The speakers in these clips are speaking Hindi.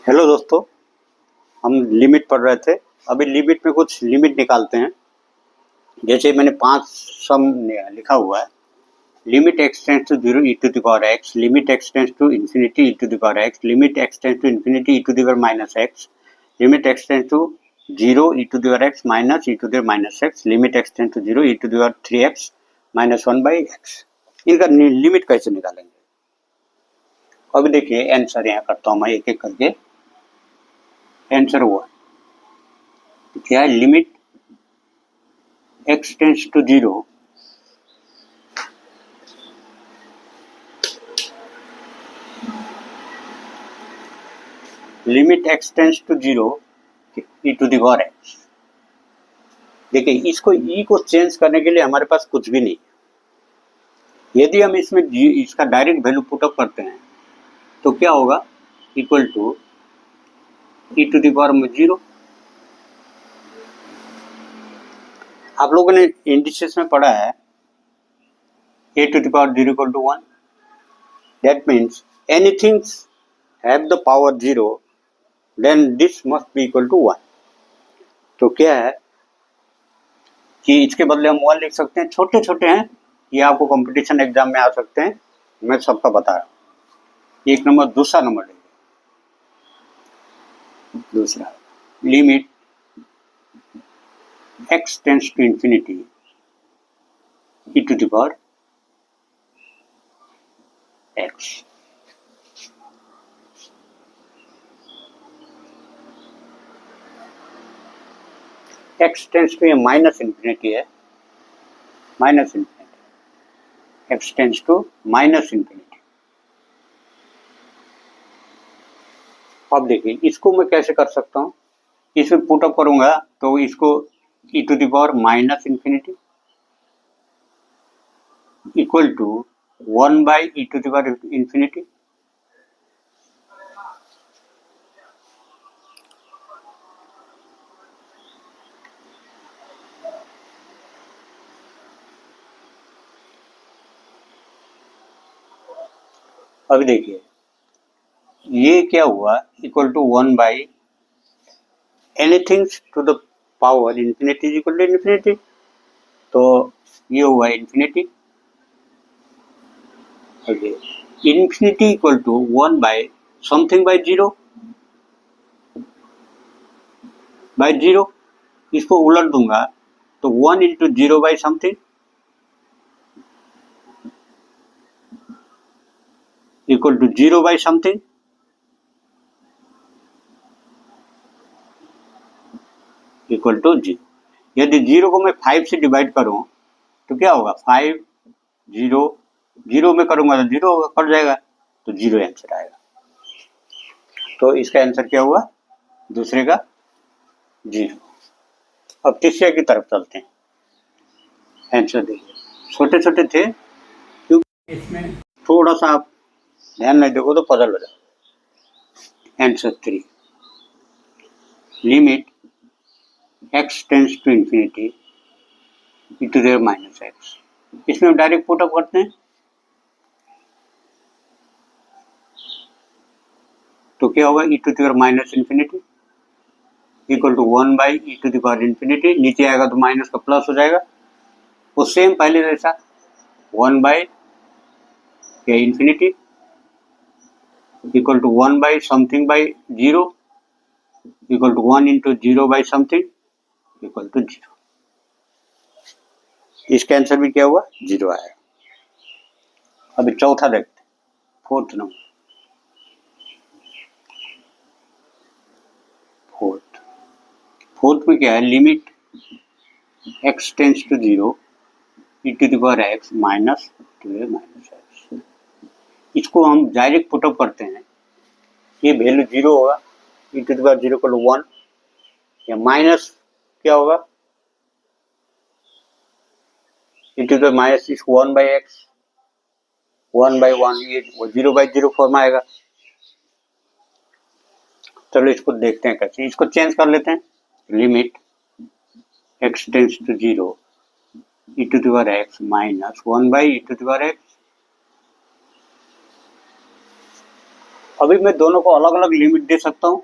हेलो दोस्तों, हम लिमिट पढ़ रहे थे। अभी लिमिट में कुछ लिमिट निकालते हैं। जैसे मैंने 5 सम लिखा हुआ है। Limit x tends to 0 e to the power x, limit x tends to infinity e to the power x, limit x tends to infinity e to the power minus x, limit x tends to 0 e to the power x minus e to the power minus x, limit x tends to 0 e to the power 3x minus 1/x। इनका लिमिट कैसे निकालेंगे? अभी देखिए आंसर यहाँ करता हूँ मैं एक एक करके। आंसर हुआ क्या है? Limit x tends to 0 limit x tends to 0 e to the power x। देखिए इसको e को चेंज करने के लिए हमारे पास कुछ भी नहीं। यदि हम इसमें इसका डायरेक्ट वैल्यू पुट अप करते हैं तो क्या होगा? Equal to e to the power 0। आप लोगों ने इंडिसेस में पढ़ा है a to the power 0 equal to 1. That means anything have the power 0, then this must be equal to 1. तो क्या है कि इसके बदले हम 1 लिख सकते हैं। छोटे छोटे हैं, ये आपको कंपटीशन एग्जाम में आ सकते हैं, मैं सबका बता रहा हूँ। एक नंबर। दूसरा नंबर लेंगे। दूसरा limit x tends to infinity e to the power x। x tends to minus infinity है, minus infinity. x tends to minus infinity. अब देखिए इसको मैं कैसे कर सकता हूँ। इसमें पुट अप करूंगा तो इसको e to the power minus infinity equal to 1/e to the power infinity. अभी देखिए ये क्या हुआ? Equal to 1/, anything to the power infinity is equal to infinity. तो ये हुआ infinity. Infinity equal to 1/ something by 0। इसको उलट दूंगा तो 1 into 0 by something equal to 0 by something equal to 0। यदि 0 को मैं 5 से डिवाइड करूं तो क्या होगा? 5 0 0 में करूंगा तो 0 कट जाएगा, तो 0 आंसर आएगा। तो इसका आंसर क्या हुआ? दूसरे का 0। अब तीसरे की तरफ चलते हैं। आंसर देखिए छोटे छोटे थे, क्योंकि इसमें थोड़ा सा आप ध्यान नहीं देखो तो पजल हो जाए। Answer 3, limit x tends to infinity e to the power minus x। इसमें हम डायरेक्ट पुट अप करते हैं तो क्या होगा? e to the power minus infinity equal to 1/e to the power infinity. नीचे आएगा तो माइनस का प्लस हो जाएगा। वो सेम पहले जैसा 1/, क्या infinity equal to 1/ something by 0 equal to 1 into 0 by something equal to 0। इसका आंसर भी क्या हुआ? 0 आया। अभी चौथा देखते, फोर्थ नंबर। फोर्थ में क्या है? Limit x tends to 0 e to the power x minus 2a minus x। इसको हम डायरेक्ट पुटअप करते हैं। ये वैल्यू 0 होगा, e टू द पावर 0 को 1, या माइनस क्या होगा? e to the power minus 1/x 1/1, ये 0/0 फॉर्म आएगा। चलो इसको देखते हैं कैसे। इसको चेंज कर लेते हैं। Limit x tends to 0 e to the power x minus 1/e to the power x। अभी मैं दोनों को अलग अलग लिमिट दे सकता हूँ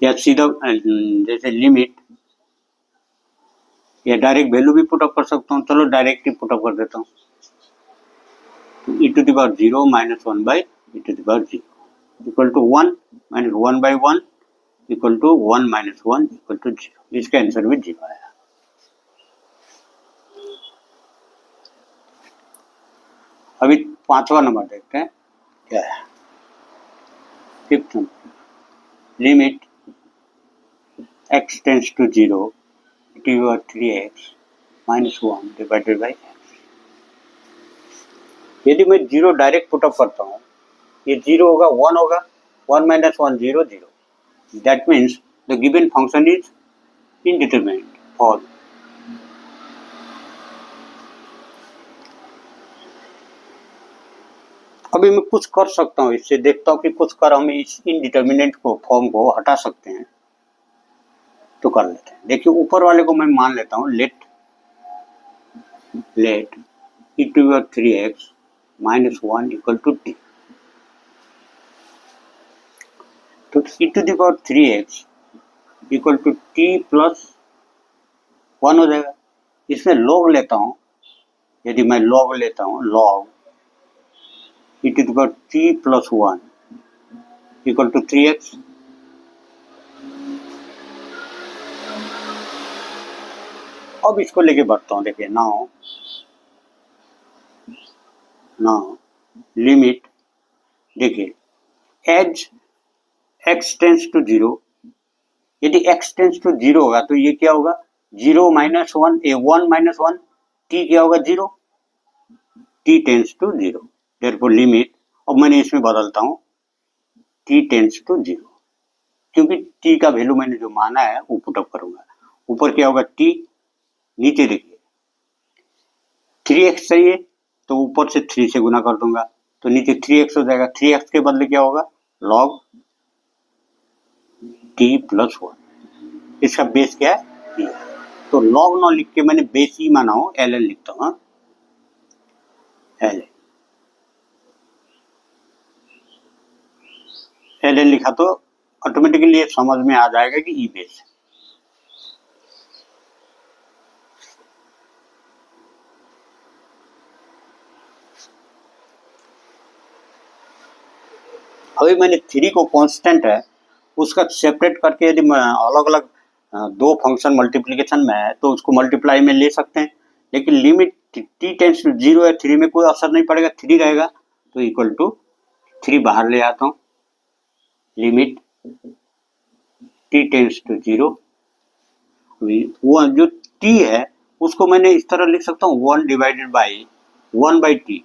या सीधा जैसे लिमिट या डायरेक्ट वैल्यू भी पुटअप कर सकता हूँ। चलो डायरेक्ट ही पुटअप कर देता हूँ। तो e to the power 0 minus 1 by e to the power 0 equal to 1 minus 1 by 1 equal to 1 minus 1 equal to 0। इसका आंसर भी 0 आया। अभी 5वां नंबर देखते हैं क्या है। 5th number, limit x tends to 0 t over 3x minus 1 divided by x। यदि मैं 0 डायरेक्ट पुटअप करता हूँ, ये 0 होगा 1 होगा, 1 minus 1 0 0। That means the given function is indeterminate for अभी मैं कुछ कर सकता हूँ, इससे देखता हूँ कि कुछ कर हम इस इनडिटर्मिनेंट को फॉर्म को हटा सकते हैं तो कर लेते हैं। देखिए ऊपर वाले को मैं मान लेता हूँ let e to the 3x minus 1 equal to t। तो e to the power 3x equal to t plus 1 हो जाएगा। इसमें लॉग लेता हूँ, यदि मैं लॉग लेता हूँ log e to the power t plus 1 equal to 3x। अब इसको लेके बढ़ता हूँ। देखिए नाउ लिमिट, देखिए एज x टेंस टू 0, यदि x टेंस टू 0 होगा तो ये क्या होगा 0 माइनस 1 1 माइनस 1 t क्या होगा 0, t tends to 0। Therefore limit, अब मैंने इसमें बदलता हूँ t टेंस टू 0, क्योंकि t का वैल्यू मैंने जो माना है वो पुटअप करूंगा। ऊपर क्या होगा t, नीचे देखिए 3x चाहिए तो ऊपर से 3 से गुना कर दूंगा तो नीचे 3x हो जाएगा। 3x के बदले क्या होगा log t प्लस 1। इसका बेस क्या है t। तो log ना लिख के मैंने बेस ही माना हो ln लिखता हूँ। ln लिखा तो ऑटोमेटिकली ये समझ में आ जाएगा कि ई बेस है। अभी मैंने 3 को कांस्टेंट है उसका सेपरेट करके यदि अलग अलग दो फंक्शन मल्टीप्लिकेशन में है तो उसको मल्टीप्लाई में ले सकते हैं, लेकिन लिमिट t टेंस टू 0 है 3 में कोई असर नहीं पड़ेगा, 3 रहेगा तो इक्वल टू 3 बाहर ले आता हूँ। लिमिट t टेंस टू 0, वो जो t है उसको मैंने इस तरह लिख सकता हूँ 1 डिवाइडेड बाई 1 बाई टी।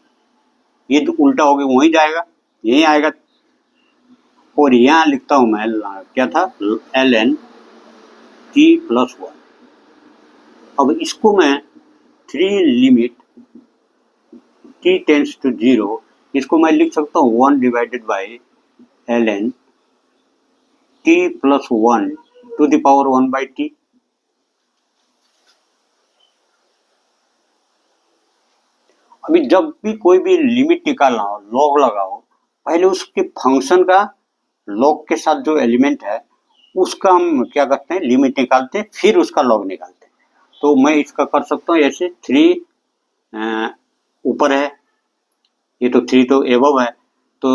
ये तो उल्टा हो गया, वहीं जाएगा यहीं आएगा और यहाँ लिखता हूँ मैं क्या था ln t प्लस 1। अब इसको मैं 3 लिमिट t टेंस टू 0, इसको मैं लिख सकता हूँ 1 divided by ln t plus 1 to the power 1 by t. अभी जब भी कोई भी लिमिट निकालना हो लॉग लगाओ, पहले उसके फंक्शन का लॉग के साथ जो एलिमेंट है उसका हम क्या करते हैं लिमिट निकालते हैं फिर उसका लॉग निकालते हैं। तो मैं इसका कर सकता हूँ ऐसे 3 ऊपर है, ये तो 3 तो एबव है तो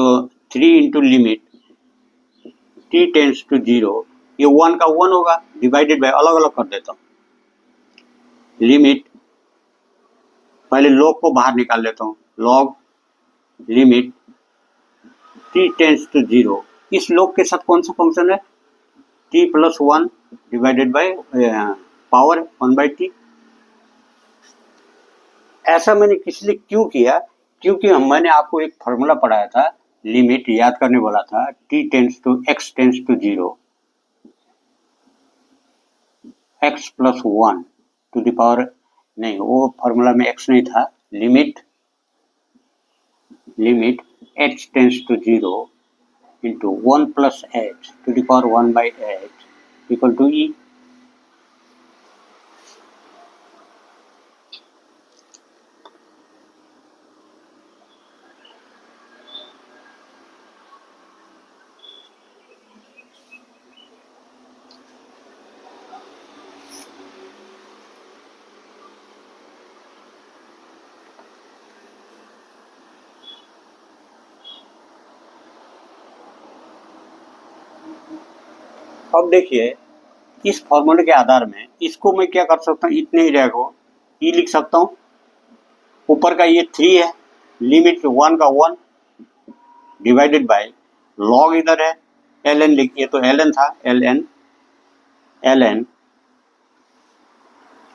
3 into limit t tends to 0, ये 1 का 1 होगा डिवाइडेड बाय, अलग अलग कर देता हूँ। लिमिट पहले लॉग को बाहर निकाल लेता हूँ, log limit t tends to 0, इस लॉग के साथ कौन सा फंक्शन है t plus 1 divided by power 1 by T. ऐसा मैंने किस लिए क्यों किया, क्योंकि मैंने आपको एक फॉर्मूला पढ़ाया था, लिमिट याद करने वाला था t tends to x tends to 0 x plus 1 to the power, नहीं वो फॉर्मूला में x नहीं था, limit h tends to 0 into 1 plus h to the power 1 by h equal to e। अब देखिए इस फॉर्मूले के आधार में इसको मैं क्या कर सकता हूँ, इतने एरिया को ई लिख सकता हूँ, ऊपर का ये 3 है, लिमिट 1 का 1 डिवाइडेड बाय लॉग इधर है एल एन लिखिए, तो एल एन था एल एन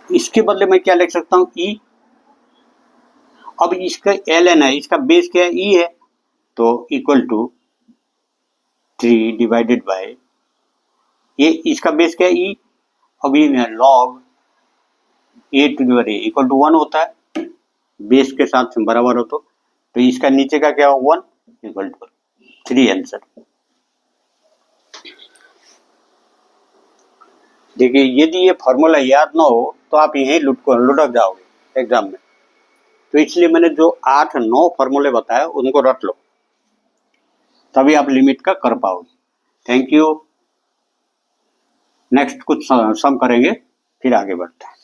इसके बदले मैं क्या लिख सकता हूँ ई। अब इसका एल एन है, इसका बेस क्या है ई है, तो इक्वल टू 3 डिवाइडेड बाय ये इसका बेस क्या है ई। अब ये log a to the equal to 1 होता है, बेस के साथ बराबर हो तो इसका नीचे का क्या हो 1 इक्वल टू 3 आंसर। देखिए यदि ये फॉर्मूला याद ना हो तो आप यहीं लुढ़क जाओगे एग्जाम में, तो इसलिए मैंने जो 8-9 फॉर्मूले बताए उनको रट लो, तभी आप लिमिट का कर पाओगे। Thank you. नेक्स्ट कुछ सम करेंगे, फिर आगे बढ़ते हैं।